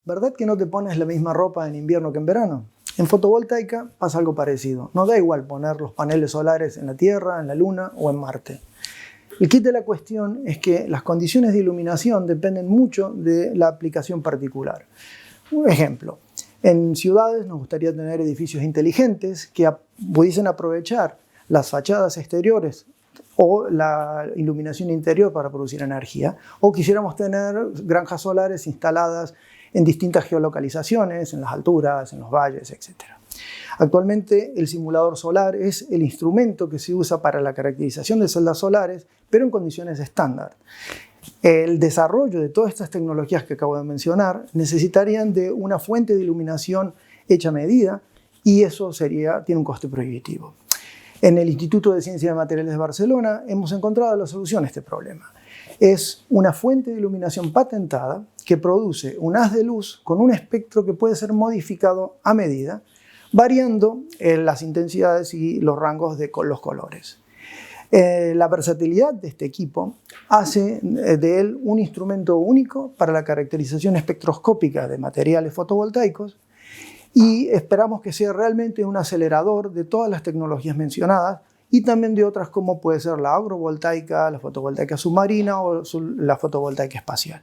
¿Verdad que no te pones la misma ropa en invierno que en verano? En fotovoltaica pasa algo parecido. No da igual poner los paneles solares en la Tierra, en la Luna o en Marte. El kit de la cuestión es que las condiciones de iluminación dependen mucho de la aplicación particular. Un ejemplo, en ciudades nos gustaría tener edificios inteligentes que pudiesen aprovechar las fachadas exteriores o la iluminación interior para producir energía, o quisiéramos tener granjas solares instaladas en distintas geolocalizaciones, en las alturas, en los valles, etc. Actualmente el simulador solar es el instrumento que se usa para la caracterización de celdas solares, pero en condiciones estándar. El desarrollo de todas estas tecnologías que acabo de mencionar necesitarían de una fuente de iluminación hecha a medida y eso tiene un coste prohibitivo. En el Instituto de Ciencia de Materiales de Barcelona hemos encontrado la solución a este problema. Es una fuente de iluminación patentada que produce un haz de luz con un espectro que puede ser modificado a medida, variando las intensidades y los rangos de los colores. La versatilidad de este equipo hace de él un instrumento único para la caracterización espectroscópica de materiales fotovoltaicos y esperamos que sea realmente un acelerador de todas las tecnologías mencionadas y también de otras como puede ser la agrovoltaica, la fotovoltaica submarina o la fotovoltaica espacial.